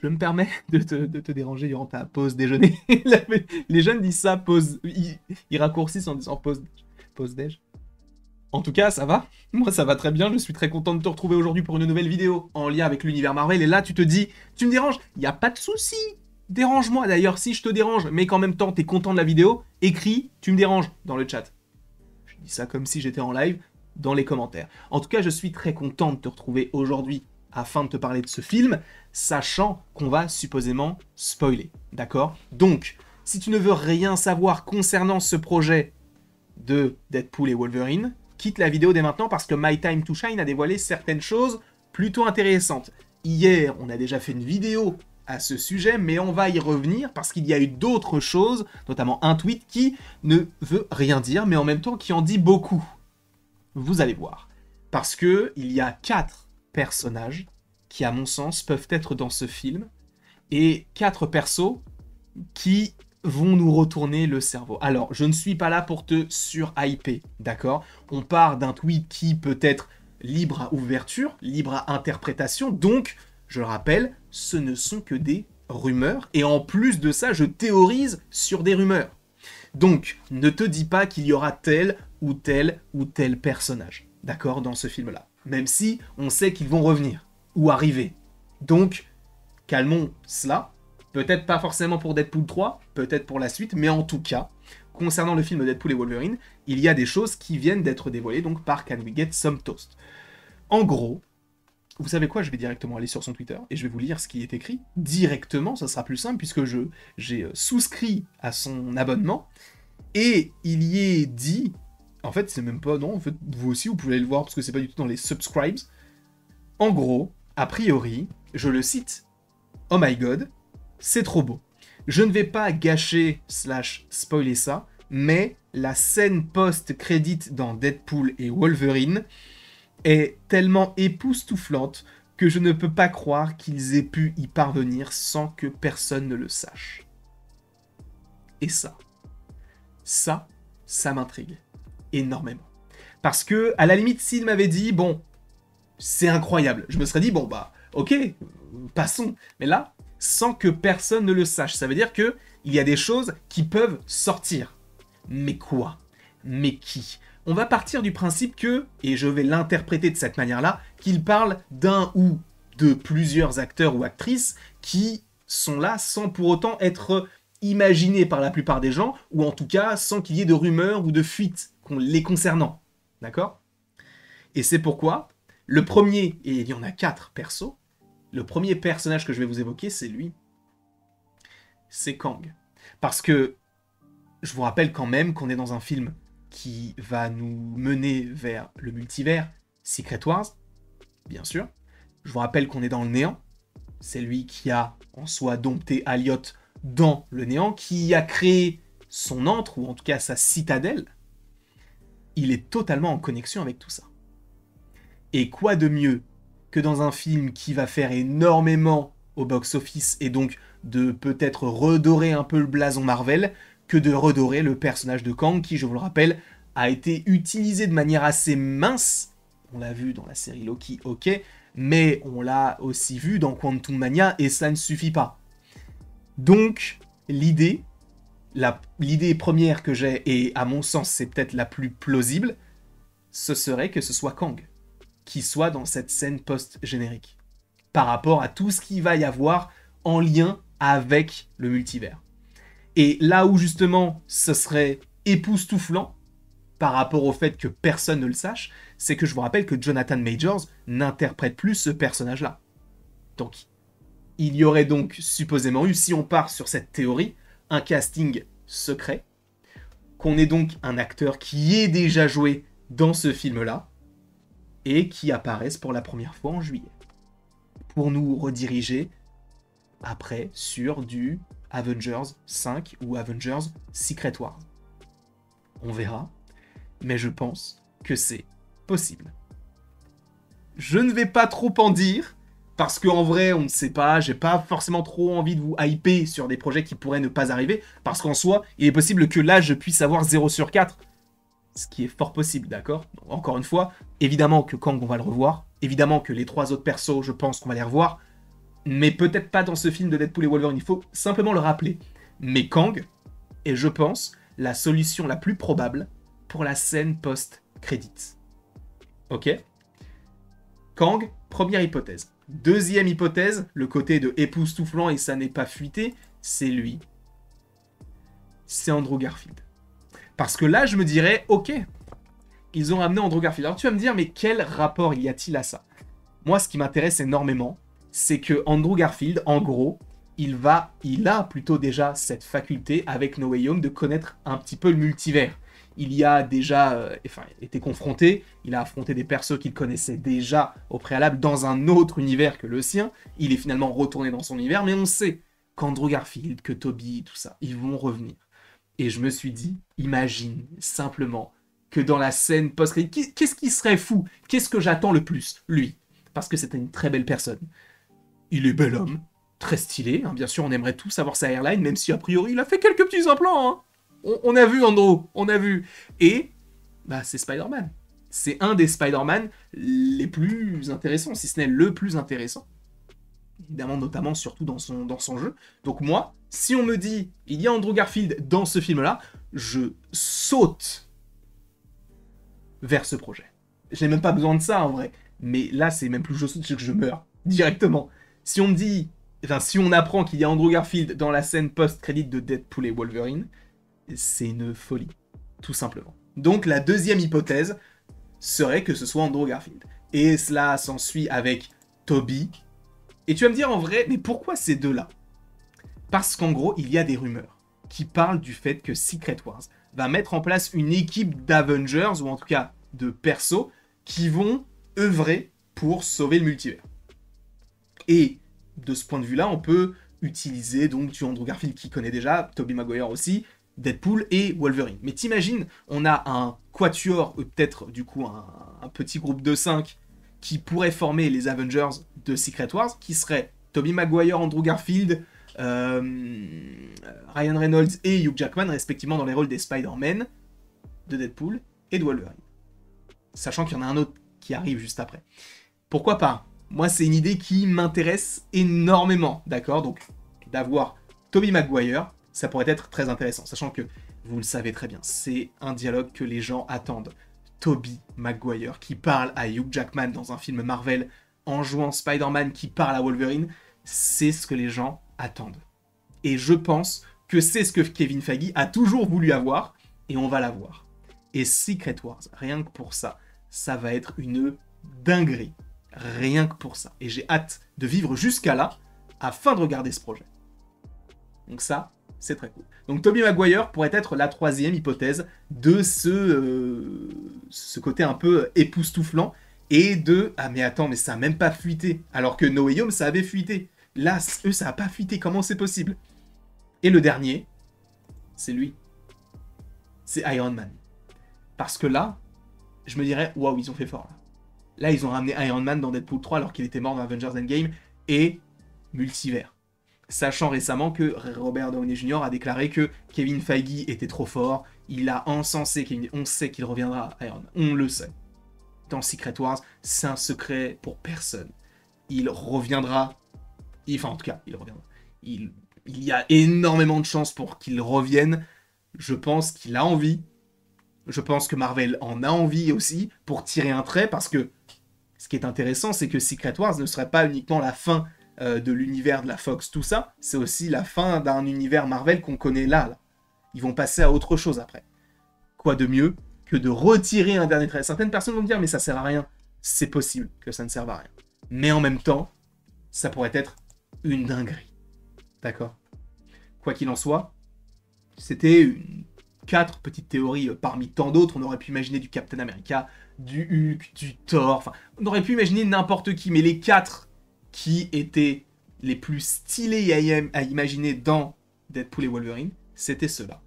Je me permets de te déranger durant ta pause déjeuner. Les jeunes disent ça, pause. Ils raccourcissent en disant pause déj. En tout cas, ça va. Moi, ça va très bien. Je suis très content de te retrouver aujourd'hui pour une nouvelle vidéo en lien avec l'univers Marvel. Et là, tu te dis, tu me déranges. Il n'y a pas de souci. Dérange-moi. D'ailleurs, si je te dérange, mais qu'en même temps, tu es content de la vidéo, écris, tu me déranges dans le chat. Je dis ça comme si j'étais en live dans les commentaires. En tout cas, je suis très content de te retrouver aujourd'hui afin de te parler de ce film, sachant qu'on va supposément spoiler. D'accord? Donc, si tu ne veux rien savoir concernant ce projet de Deadpool et Wolverine, quitte la vidéo dès maintenant parce que My Time to Shine a dévoilé certaines choses plutôt intéressantes. Hier, on a déjà fait une vidéo à ce sujet, mais on va y revenir parce qu'il y a eu d'autres choses, notamment un tweet qui ne veut rien dire, mais en même temps qui en dit beaucoup. Vous allez voir. Parce que il y a 4 personnages qui, à mon sens, peuvent être dans ce film, et 4 persos qui vont nous retourner le cerveau. Alors, je ne suis pas là pour te sur-hyper, d'accord? On part d'un tweet qui peut être libre à ouverture, libre à interprétation, donc, je le rappelle, ce ne sont que des rumeurs, et en plus de ça, je théorise sur des rumeurs. Donc, ne te dis pas qu'il y aura tel ou tel ou tel personnage, d'accord, dans ce film-là. Même si on sait qu'ils vont revenir, ou arriver. Donc, calmons cela. Peut-être pas forcément pour Deadpool 3, peut-être pour la suite, mais en tout cas, concernant le film Deadpool et Wolverine, il y a des choses qui viennent d'être dévoilées donc par Can We Get Some Toast. En gros, vous savez quoi, je vais directement aller sur son Twitter et je vais vous lire ce qui est écrit directement, ça sera plus simple puisque j'ai souscrit à son abonnement et il y est dit, en fait c'est même pas, non, en fait vous aussi vous pouvez aller le voir parce que c'est pas du tout dans les subscribes. En gros, a priori, je le cite, oh my god, c'est trop beau. Je ne vais pas gâcher / spoiler ça, mais la scène post-crédit dans Deadpool et Wolverine est tellement époustouflante que je ne peux pas croire qu'ils aient pu y parvenir sans que personne ne le sache. Et ça m'intrigue énormément. Parce que, à la limite, s'il m'avait dit, bon, c'est incroyable, je me serais dit, bon bah, ok, passons. Mais là, sans que personne ne le sache. Ça veut dire qu'il y a des choses qui peuvent sortir. Mais quoi? Mais qui? On va partir du principe que, et je vais l'interpréter de cette manière-là, qu'il parle d'un ou de plusieurs acteurs ou actrices qui sont là sans pour autant être imaginés par la plupart des gens, ou en tout cas sans qu'il y ait de rumeurs ou de fuites les concernant. D'accord? Et c'est pourquoi, le premier, et il y en a 4 persos, le premier personnage que je vais vous évoquer, c'est lui. C'est Kang. Parce que, je vous rappelle quand même qu'on est dans un film qui va nous mener vers le multivers, Secret Wars, bien sûr. Je vous rappelle qu'on est dans le néant. C'est lui qui a, en soi, dompté Elliot dans le néant, qui a créé son antre, ou en tout cas sa citadelle. Il est totalement en connexion avec tout ça. Et quoi de mieux que dans un film qui va faire énormément au box-office et donc de peut-être redorer un peu le blason Marvel, que de redorer le personnage de Kang qui, je vous le rappelle, a été utilisé de manière assez mince. On l'a vu dans la série Loki, ok, mais on l'a aussi vu dans Quantum Mania et ça ne suffit pas. Donc, l'idée première que j'ai, et à mon sens c'est peut-être la plus plausible, ce serait que ce soit Kang qui soit dans cette scène post-générique, par rapport à tout ce qu'il va y avoir en lien avec le multivers. Et là où justement ce serait époustouflant, par rapport au fait que personne ne le sache, c'est que je vous rappelle que Jonathan Majors n'interprète plus ce personnage-là. Donc, il y aurait donc supposément eu, si on part sur cette théorie, un casting secret, qu'on ait donc un acteur qui ait déjà joué dans ce film-là, et qui apparaissent pour la première fois en juillet. Pour nous rediriger après sur du Avengers 5 ou Avengers Secret Wars. On verra, mais je pense que c'est possible. Je ne vais pas trop en dire, parce qu'en vrai, on ne sait pas, j'ai pas forcément trop envie de vous hyper sur des projets qui pourraient ne pas arriver, parce qu'en soi, il est possible que là, je puisse avoir 0 sur 4, ce qui est fort possible, d'accord? Encore une fois, évidemment que Kang, on va le revoir. Évidemment que les 3 autres persos, je pense qu'on va les revoir. mais peut-être pas dans ce film de Deadpool et Wolverine, il faut simplement le rappeler. Mais Kang est, je pense, la solution la plus probable pour la scène post-credits. Ok? Kang, première hypothèse. Deuxième hypothèse, le côté de époustouflant et ça n'est pas fuité, c'est lui. C'est Andrew Garfield. Parce que là, je me dirais, ok, ils ont ramené Andrew Garfield. Alors tu vas me dire, mais quel rapport y a-t-il à ça? Moi, ce qui m'intéresse énormément, c'est que Andrew Garfield, en gros, il a plutôt déjà cette faculté avec No Way Home de connaître un petit peu le multivers. Il y a déjà été confronté, il a affronté des persos qu'il connaissait déjà au préalable dans un autre univers que le sien. Il est finalement retourné dans son univers, mais on sait qu'Andrew Garfield, que Tobey, tout ça, ils vont revenir. Et je me suis dit, imagine simplement que dans la scène post-crédit, qu'est-ce qui serait fou? Qu'est-ce que j'attends le plus? Lui. Parce que c'était une très belle personne. Il est bel homme, très stylé, hein. Bien sûr, on aimerait tous avoir sa airline, même si a priori il a fait quelques petits implants. Hein. On a vu Andrew, on a vu. Et bah c'est Spider-Man. C'est un des Spider-Man les plus intéressants, si ce n'est le plus intéressant. Évidemment, notamment, surtout dans son jeu. Donc moi, si on me dit, il y a Andrew Garfield dans ce film-là, je saute vers ce projet. Je n'ai même pas besoin de ça, en vrai. Mais là, c'est même plus je saute, c'est que je meurs directement. Si on me dit, enfin, si on apprend qu'il y a Andrew Garfield dans la scène post-crédit de Deadpool et Wolverine, c'est une folie, tout simplement. Donc la deuxième hypothèse serait que ce soit Andrew Garfield. Et cela s'ensuit avec Tobey. Et tu vas me dire en vrai, mais pourquoi ces deux-là? Parce qu'en gros, il y a des rumeurs qui parlent du fait que Secret Wars va mettre en place une équipe d'Avengers, ou en tout cas de persos, qui vont œuvrer pour sauver le multivers. Et de ce point de vue-là, on peut utiliser donc du Andrew Garfield qui connaît déjà, Tobey Maguire aussi, Deadpool et Wolverine. Mais t'imagines, on a un quatuor, ou peut-être du coup un petit groupe de 5 qui pourrait former les Avengers de Secret Wars, qui serait Tobey Maguire, Andrew Garfield, Ryan Reynolds et Hugh Jackman, respectivement dans les rôles des Spider-Man, de Deadpool et de Wolverine. Sachant qu'il y en a un autre qui arrive juste après. Pourquoi pas? Moi, c'est une idée qui m'intéresse énormément, d'accord? Donc, d'avoir Tobey Maguire, ça pourrait être très intéressant, sachant que, vous le savez très bien, c'est un dialogue que les gens attendent. Tobey Maguire qui parle à Hugh Jackman dans un film Marvel, en jouant Spider-Man qui parle à Wolverine, c'est ce que les gens attendent. Et je pense que c'est ce que Kevin Feige a toujours voulu avoir, et on va l'avoir. Et Secret Wars, rien que pour ça, ça va être une dinguerie. Rien que pour ça. Et j'ai hâte de vivre jusqu'à là, afin de regarder ce projet. Donc ça, c'est très cool. Donc Tobey Maguire pourrait être la troisième hypothèse de ce côté un peu époustouflant, et de « Ah mais attends, mais ça a même pas fuité !» Alors que No Way Home, ça avait fuité. Là, eux, ça a pas fuité. Comment c'est possible? Et le dernier, c'est lui. C'est Iron Man. Parce que là, je me dirais « Waouh, ils ont fait fort là. » Là, ils ont ramené Iron Man dans Deadpool 3 alors qu'il était mort dans Avengers Endgame, et multivers. Sachant récemment que Robert Downey Jr. a déclaré que Kevin Feige était trop fort, il a encensé Kevin, on sait qu'il reviendra à Iron Man, on le sait. Dans Secret Wars, c'est un secret pour personne. Il reviendra, enfin en tout cas, il reviendra. Il y a énormément de chances pour qu'il revienne, je pense qu'il a envie, je pense que Marvel en a envie aussi, pour tirer un trait, parce que ce qui est intéressant, c'est que Secret Wars ne serait pas uniquement la fin de l'univers de la Fox, tout ça, c'est aussi la fin d'un univers Marvel qu'on connaît là. Ils vont passer à autre chose après. Quoi de mieux que de retirer un dernier trait? Certaines personnes vont me dire, mais ça sert à rien. C'est possible que ça ne serve à rien. Mais en même temps, ça pourrait être une dinguerie. D'accord? Quoi qu'il en soit, c'était 4 petites théories parmi tant d'autres. On aurait pu imaginer du Captain America, du Hulk, du Thor, enfin, on aurait pu imaginer n'importe qui, mais les 4 qui étaient les plus stylés à imaginer dans Deadpool et Wolverine, c'était ceux-là.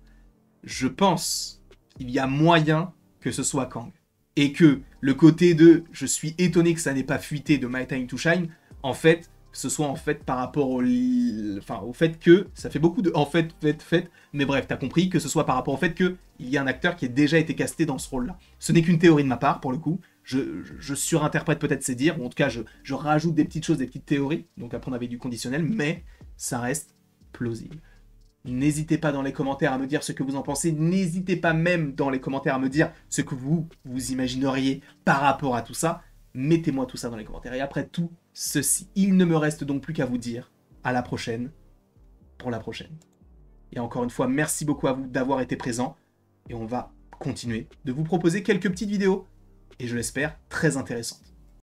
Je pense qu'il y a moyen que ce soit Kang. Et que le côté de « je suis étonné que ça n'ait pas fuité de My Time to Shine », en fait, ce soit en fait par rapport au fait que, ça fait beaucoup de « en fait, mais bref, t'as compris, que ce soit par rapport au fait qu'il y a un acteur qui a déjà été casté dans ce rôle-là. Ce n'est qu'une théorie de ma part, pour le coup. je surinterprète peut-être ces dires, ou en tout cas, je rajoute des petites choses, des petites théories, donc à prendre avec du conditionnel, mais ça reste plausible. N'hésitez pas dans les commentaires à me dire ce que vous en pensez. N'hésitez pas même dans les commentaires à me dire ce que vous imagineriez par rapport à tout ça. Mettez-moi tout ça dans les commentaires. Et après tout ceci, il ne me reste donc plus qu'à vous dire à la prochaine pour la prochaine. Et encore une fois, merci beaucoup à vous d'avoir été présents. Et on va continuer de vous proposer quelques petites vidéos. Et je l'espère, très intéressantes.